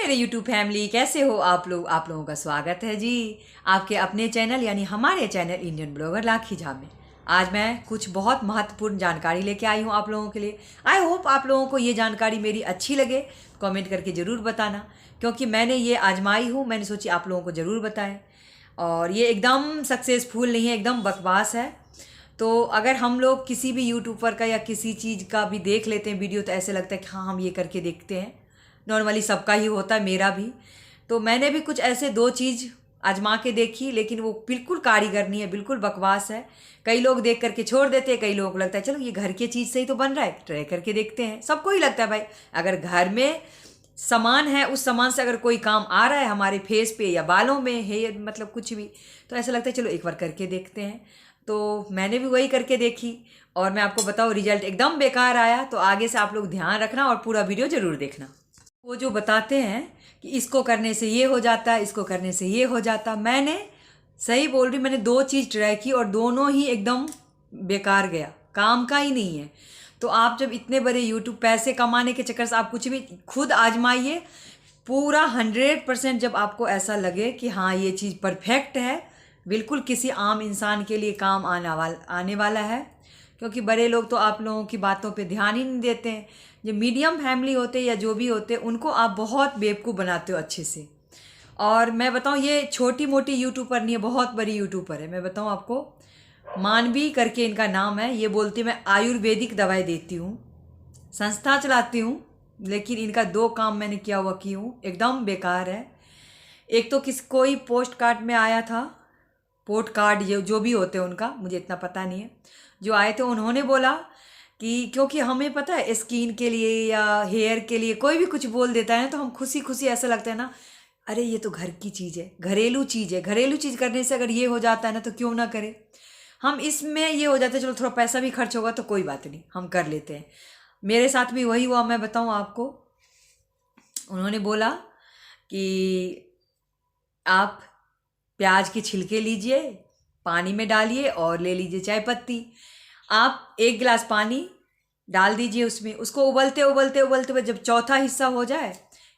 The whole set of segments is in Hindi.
मेरे YouTube फैमिली, कैसे हो आप लोग। आप लोगों का स्वागत है जी आपके अपने चैनल यानी हमारे channel Indian blogger lucky Jha में। आज मैं कुछ बहुत महत्वपूर्ण जानकारी लेके आई हूँ आप लोगों के लिए। आई होप आप लोगों को ये जानकारी मेरी अच्छी लगे। कमेंट करके ज़रूर बताना, क्योंकि मैंने ये आजमाई हूँ, मैंने सोची आप लोगों को ज़रूर बताएं। और ये एकदम सक्सेसफुल नहीं है, एकदम बकवास है। तो अगर हम लोग किसी भी यूट्यूबर का या किसी चीज़ का भी देख लेते हैं वीडियो, तो ऐसे लगता है कि हाँ हम ये करके देखते हैं। नॉर्मली सबका ही होता है, मेरा भी। तो मैंने भी कुछ ऐसे दो चीज़ आजमा के देखी, लेकिन वो बिल्कुल कारीगर नहीं है, बिल्कुल बकवास है। कई लोग देख करके छोड़ देते हैं, कई लोगों को लगता है चलो ये घर की चीज़ से ही तो बन रहा है, ट्राई करके देखते हैं। सबको ही लगता है भाई, अगर घर में सामान है, उस सामान से अगर कोई काम आ रहा है हमारे फेस पे या बालों में, हेयर मतलब कुछ भी, तो ऐसा लगता है चलो एक बार करके देखते हैं। तो मैंने भी वही करके देखी और मैं आपको बताऊँ रिजल्ट एकदम बेकार आया। तो आगे से आप लोग ध्यान रखना और पूरा वीडियो ज़रूर देखना। वो जो बताते हैं कि इसको करने से ये हो जाता है, इसको करने से ये हो जाता, मैंने सही बोल रही, मैंने दो चीज़ ट्राई की और दोनों ही एकदम बेकार गया, काम का ही नहीं है। तो आप जब इतने बड़े यूट्यूब पैसे कमाने के चक्कर से आप कुछ भी खुद आजमाइए, पूरा 100% जब आपको ऐसा लगे कि हाँ ये चीज़ परफेक्ट है, बिल्कुल किसी आम इंसान के लिए काम आने वाला है। क्योंकि बड़े लोग तो आप लोगों की बातों पे ध्यान ही नहीं देते हैं। जो मीडियम फैमिली होते या जो भी होते, उनको आप बहुत बेवकूफ़ बनाते हो अच्छे से। और मैं बताऊं, ये छोटी मोटी यूट्यूबर नहीं है, बहुत बड़ी यूट्यूबर है। मैं बताऊं आपको, मानवी करके इनका नाम है। ये बोलती मैं आयुर्वेदिक दवाई देती हूँ, संस्था चलाती हूँ, लेकिन इनका दो काम मैंने किया हुआ की हूँ, एकदम बेकार है। एक तो कोई पोस्ट कार्ड में आया था, पोस्ट कार्ड जो भी होते हैं उनका, मुझे इतना पता नहीं है, जो आए थे उन्होंने बोला कि क्योंकि हमें पता है स्किन के लिए या हेयर के लिए कोई भी कुछ बोल देता है ना, तो हम खुशी खुशी ऐसा लगता है ना, अरे ये तो घर की चीज़ है, घरेलू चीज़ है, घरेलू चीज़ करने से अगर ये हो जाता है ना तो क्यों ना करें। हम इसमें ये हो जाता है चलो थोड़ा पैसा भी खर्च होगा तो कोई बात नहीं, हम कर लेते हैं। मेरे साथ भी वही हुआ। मैं बताऊँ आपको, उन्होंने बोला कि आप प्याज के छिलके लीजिए, पानी में डालिए और ले लीजिए चाय पत्ती। आप 1 गिलास पानी डाल दीजिए उसमें, उसको उबलते उबलते उबलते हुए जब चौथा हिस्सा हो जाए,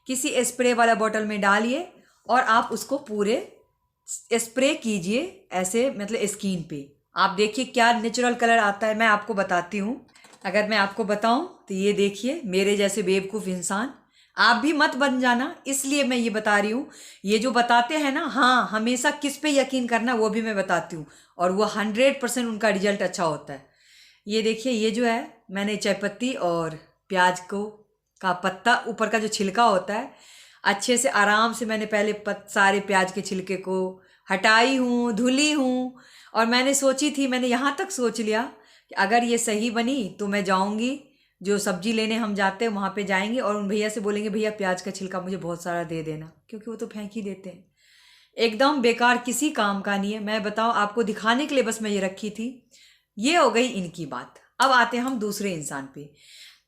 किसी स्प्रे वाला बॉटल में डालिए और आप उसको पूरे स्प्रे कीजिए ऐसे, मतलब स्किन पे। आप देखिए क्या नेचुरल कलर आता है। मैं आपको बताती हूँ, अगर मैं आपको बताऊँ तो ये देखिए, मेरे जैसे बेवकूफ़ इंसान आप भी मत बन जाना, इसलिए मैं ये बता रही हूँ। ये जो बताते हैं ना, हाँ हमेशा किस पे यकीन करना वो भी मैं बताती हूँ, और वो 100% उनका रिजल्ट अच्छा होता है। ये देखिए, ये जो है मैंने चाय पत्ती और प्याज को का पत्ता, ऊपर का जो छिलका होता है, अच्छे से आराम से मैंने पहले सारे प्याज के छिलके को हटाई हूँ, धुली हूँ। और मैंने सोची थी, मैंने यहाँ तक सोच लिया कि अगर ये सही बनी तो मैं जाऊँगी, जो सब्जी लेने हम जाते हैं वहाँ पे जाएंगे और उन भैया से बोलेंगे भैया प्याज का छिलका मुझे बहुत सारा दे देना, क्योंकि वो तो फेंक ही देते हैं। एकदम बेकार, किसी काम का नहीं है। मैं बताऊँ आपको दिखाने के लिए बस मैं ये रखी थी। ये हो गई इनकी बात। अब आते हैं हम दूसरे इंसान पे,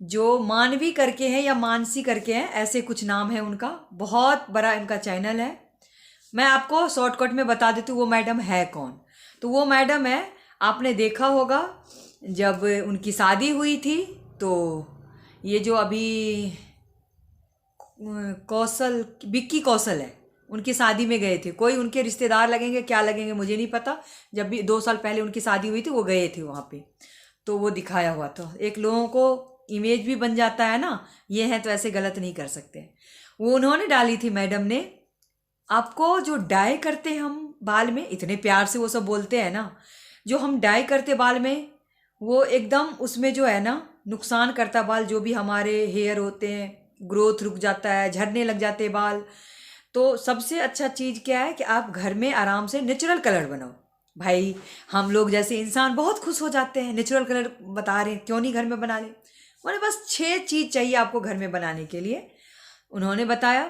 जो मानवी करके हैं या मानसी करके हैं, ऐसे कुछ नाम है उनका, बहुत बड़ा इनका चैनल है। मैं आपको शॉर्टकट में बता देती हूँ वो मैडम है कौन। तो वो मैडम है, आपने देखा होगा जब उनकी शादी हुई थी, तो ये जो अभी कौशल, विक्की कौशल है, उनकी शादी में गए थे। कोई उनके रिश्तेदार लगेंगे, क्या लगेंगे मुझे नहीं पता। जब भी 2 साल पहले उनकी शादी हुई थी, वो गए थे वहाँ पे, तो वो दिखाया हुआ था। एक लोगों को इमेज भी बन जाता है ना, ये है तो ऐसे गलत नहीं कर सकते। वो उन्होंने डाली थी मैडम ने, आपको जो डाई करते हैं हम बाल में, इतने प्यार से वो सब बोलते हैं ना, जो हम डाई करते बाल में, वो एकदम उसमें जो है ना नुकसान करता बाल, जो भी हमारे हेयर होते हैं, ग्रोथ रुक जाता है, झड़ने लग जाते हैं बाल। तो सबसे अच्छा चीज़ क्या है कि आप घर में आराम से नेचुरल कलर बनाओ। भाई हम लोग जैसे इंसान बहुत खुश हो जाते हैं, नेचुरल कलर बता रहे हैं, क्यों नहीं घर में बना लें। उन्हें बस 6 चीज़ चाहिए आपको घर में बनाने के लिए। उन्होंने बताया,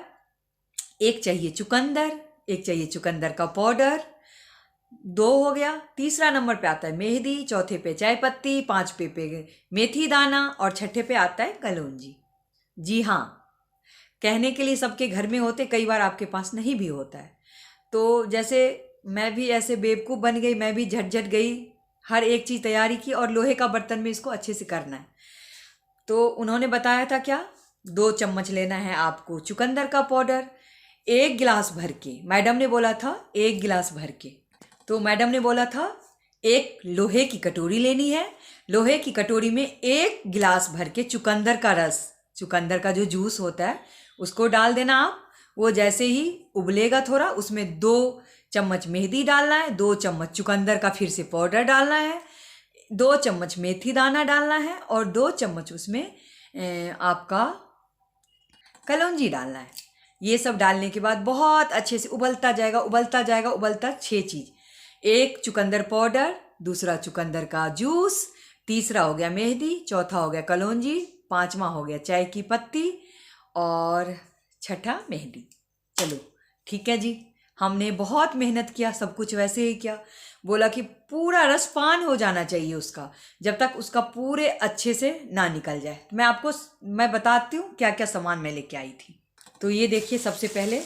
एक चाहिए चुकंदर, एक चाहिए चुकंदर का पाउडर, 2 हो गया। तीसरा नंबर पे आता है मेहंदी, चौथे पे चाय पत्ती, 5 पे मेथी दाना और छठे पे आता है कलौंजी। जी हाँ, कहने के लिए सबके घर में होते, कई बार आपके पास नहीं भी होता है। तो जैसे मैं भी ऐसे बेवकूफ़ बन गई, मैं भी झट गई, हर एक चीज़ तैयारी की और लोहे का बर्तन में इसको अच्छे से करना है। तो उन्होंने बताया था क्या 2 चम्मच लेना है आपको चुकंदर का पाउडर, 1 गिलास भर के, मैडम ने बोला था 1 गिलास भर के, तो मैडम ने बोला था एक लोहे की कटोरी लेनी है, लोहे की कटोरी में 1 गिलास भर के चुकंदर का रस, चुकंदर का जो जूस होता है उसको डाल देना आप। वो जैसे ही उबलेगा थोड़ा, उसमें 2 चम्मच मेहंदी डालना है, 2 चम्मच चुकंदर का फिर से पाउडर डालना है, 2 चम्मच मेथी दाना डालना है और 2 चम्मच उसमें आपका कलौंजी डालना है। ये सब डालने के बाद बहुत अच्छे से उबलता जाएगा, उबलता जाएगा, उबलता 6 चीज़, 1 चुकंदर पाउडर, दूसरा चुकंदर का जूस, तीसरा हो गया मेहंदी, चौथा हो गया कलौंजी, पांचवा हो गया चाय की पत्ती और छठा मेहंदी। चलो ठीक है जी, हमने बहुत मेहनत किया, सब कुछ वैसे ही किया। बोला कि पूरा रसपान हो जाना चाहिए उसका, जब तक उसका पूरे अच्छे से ना निकल जाए। मैं बताती हूँ क्या क्या सामान मैं लेके आई थी। तो ये देखिए, सबसे पहले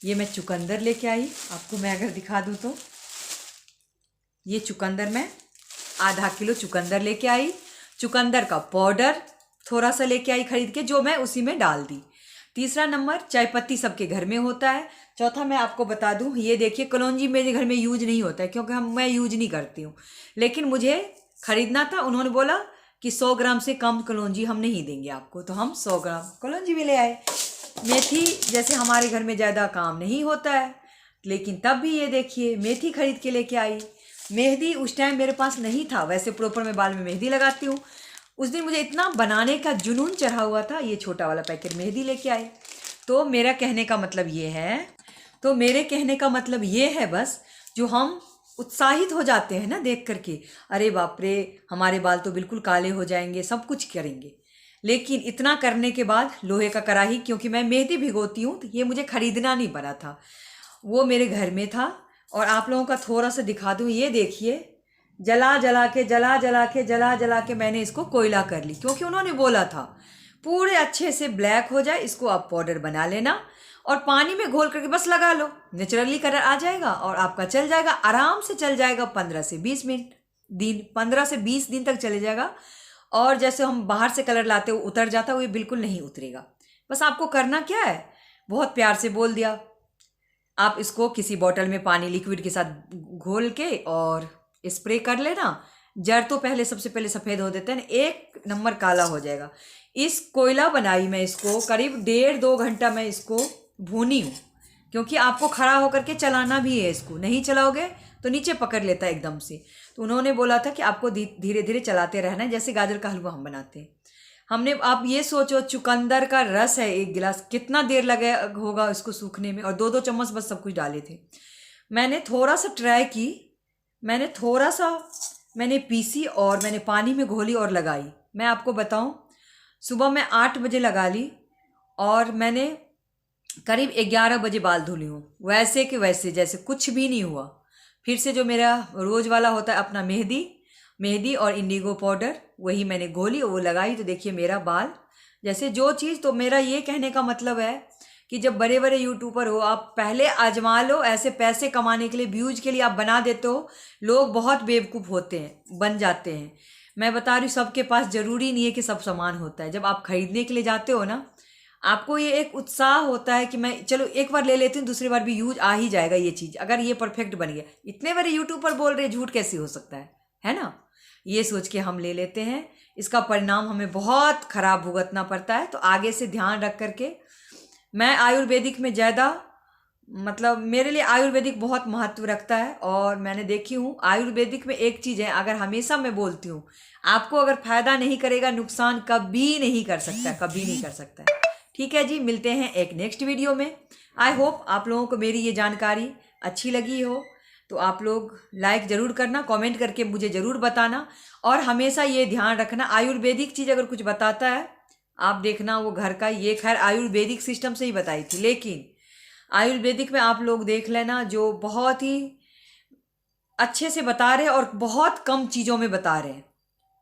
ये मैं चुकंदर लेके आई, आपको मैं अगर दिखा दूँ तो ये चुकंदर, मैं आधा किलो चुकंदर लेके आई। चुकंदर का पाउडर थोड़ा सा लेके आई खरीद के, जो मैं उसी में डाल दी। तीसरा नंबर, चाय पत्ती सबके घर में होता है। चौथा मैं आपको बता दूं, ये देखिए कलौंजी मेरे घर में यूज नहीं होता है क्योंकि मैं यूज नहीं करती हूँ, लेकिन मुझे खरीदना था। उन्होंने बोला कि 100 ग्राम से कम कलौंजी हम नहीं देंगे आपको, तो हम 100 ग्राम कलौंजी भी ले आए। मेथी जैसे हमारे घर में ज़्यादा काम नहीं होता है, लेकिन तब भी ये देखिए मेथी खरीद के लेके आई। मेहंदी उस टाइम मेरे पास नहीं था, वैसे प्रॉपर मैं बाल में मेहंदी लगाती हूँ। उस दिन मुझे इतना बनाने का जुनून चढ़ा हुआ था, ये छोटा वाला पैकेट मेहंदी लेके आए। तो मेरे कहने का मतलब ये है बस, जो हम उत्साहित हो जाते हैं ना देख करके, अरे बाप रे हमारे बाल तो बिल्कुल काले हो जाएंगे, सब कुछ करेंगे, लेकिन इतना करने के बाद लोहे का कढ़ाई, क्योंकि मैं मेहंदी भिगोती हूँ, तो ये मुझे खरीदना नहीं पड़ा था, वो मेरे घर में था। और आप लोगों का थोड़ा सा दिखा दूँ, ये देखिए जला जला के मैंने इसको कोयला कर ली, क्योंकि उन्होंने बोला था पूरे अच्छे से ब्लैक हो जाए, इसको आप पाउडर बना लेना और पानी में घोल करके बस लगा लो, नेचुरली कलर आ जाएगा और आपका चल जाएगा, आराम से चल जाएगा 15 से 20 दिन तक चले जाएगा। और जैसे हम बाहर से कलर लाते हो उतर जाता है, वो बिल्कुल नहीं उतरेगा। बस आपको करना क्या है, बहुत प्यार से बोल दिया, आप इसको किसी बॉटल में पानी लिक्विड के साथ घोल के और स्प्रे कर लेना। जड़ तो पहले सबसे पहले सफ़ेद हो देते हैं, 1 नंबर काला हो जाएगा। इस कोयला बनाई मैं इसको करीब 1.5-2 घंटा मैं इसको भूनी हूँ, क्योंकि आपको खड़ा होकर के चलाना भी है, इसको नहीं चलाओगे तो नीचे पकड़ लेता है एकदम से। तो उन्होंने बोला था कि आपको धीरे धीरे चलाते रहना है, जैसे गाजर का हलवा हम बनाते हैं। आप ये सोचो, चुकंदर का रस है 1 गिलास, कितना देर लगे होगा इसको सूखने में, और 2-2 चम्मच बस सब कुछ डाले थे। मैंने थोड़ा सा ट्राई की, मैंने पीसी और मैंने पानी में घोली और लगाई। मैं आपको बताऊं, सुबह मैं 8 बजे लगा ली और मैंने करीब 11 बजे बाल धुली हूँ, वैसे कि वैसे जैसे कुछ भी नहीं हुआ। फिर से जो मेरा रोज़ वाला होता है अपना मेहंदी और इंडिगो पाउडर, वही मैंने घोली और वो लगाई, तो देखिए मेरा बाल जैसे जो चीज़। तो मेरा ये कहने का मतलब है कि जब बड़े बड़े यूट्यूबर हो, आप पहले आजमा लो, ऐसे पैसे कमाने के लिए, व्यूज के लिए आप बना देते हो। लोग बहुत बेवकूफ़ होते हैं, बन जाते हैं। मैं बता रही हूँ, सबके पास ज़रूरी नहीं है कि सब सामान होता है। जब आप खरीदने के लिए जाते हो ना, आपको ये एक उत्साह होता है कि मैं चलो एक बार ले लेती हूँ, दूसरी बार भी यूज आ ही जाएगा ये चीज़, अगर ये परफेक्ट बन गया। इतने बड़े यूट्यूबर बोल रहे, झूठ कैसे हो सकता है ना। ये सोच के हम ले लेते हैं, इसका परिणाम हमें बहुत ख़राब भुगतना पड़ता है। तो आगे से ध्यान रख करके, मैं आयुर्वेदिक में ज़्यादा, मतलब मेरे लिए आयुर्वेदिक बहुत महत्व रखता है। और मैंने देखी हूँ आयुर्वेदिक में एक चीज़ है, अगर हमेशा मैं बोलती हूँ, आपको अगर फ़ायदा नहीं करेगा, नुकसान कभी नहीं कर सकता है। ठीक है जी, मिलते हैं एक नेक्स्ट वीडियो में। आई होप आप लोगों को मेरी ये जानकारी अच्छी लगी हो, तो आप लोग लाइक ज़रूर करना, कमेंट करके मुझे ज़रूर बताना। और हमेशा ये ध्यान रखना, आयुर्वेदिक चीज़ अगर कुछ बताता है, आप देखना वो घर का, ये खैर आयुर्वेदिक सिस्टम से ही बताई थी, लेकिन आयुर्वेदिक में आप लोग देख लेना जो बहुत ही अच्छे से बता रहे हैं और बहुत कम चीज़ों में बता रहे हैं,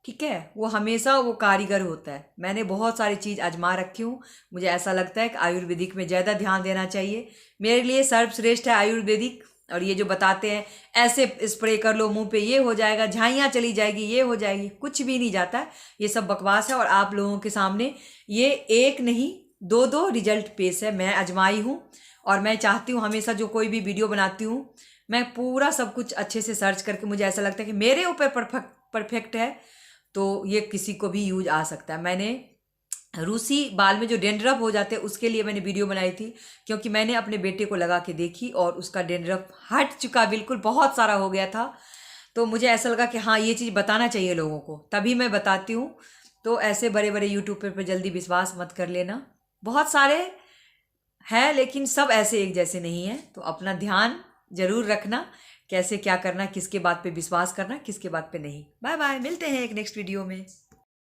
ठीक है, वो हमेशा वो कारीगर होता है। मैंने बहुत सारी चीज़ आजमा रखी हूँ, मुझे ऐसा लगता है कि आयुर्वेदिक में ज़्यादा ध्यान देना चाहिए। मेरे लिए सर्वश्रेष्ठ है आयुर्वेदिक, और ये जो बताते हैं ऐसे स्प्रे कर लो मुंह पे, ये हो जाएगा, झाइयाँ चली जाएगी, ये हो जाएगी, कुछ भी नहीं जाता है। ये सब बकवास है। और आप लोगों के सामने ये एक नहीं दो दो रिजल्ट पेश है। मैं आजमाई हूँ और मैं चाहती हूँ हमेशा जो कोई भी वीडियो बनाती हूँ मैं पूरा सब कुछ अच्छे से सर्च करके, मुझे ऐसा लगता है कि मेरे ऊपर परफेक्ट है तो ये किसी को भी यूज आ सकता है। मैंने रूसी बाल में जो डेंड्रफ हो जाते हैं उसके लिए मैंने वीडियो बनाई थी, क्योंकि मैंने अपने बेटे को लगा के देखी और उसका डेंड्रफ हट चुका, बिल्कुल बहुत सारा हो गया था। तो मुझे ऐसा लगा कि हाँ ये चीज़ बताना चाहिए लोगों को, तभी मैं बताती हूँ। तो ऐसे बड़े बड़े यूट्यूबर पर जल्दी विश्वास मत कर लेना, बहुत सारे हैं लेकिन सब ऐसे एक जैसे नहीं हैं। तो अपना ध्यान जरूर रखना, कैसे क्या करना, किसके बात पे विश्वास करना, किसके बात पे नहीं। बाय बाय, मिलते हैं एक नेक्स्ट वीडियो में।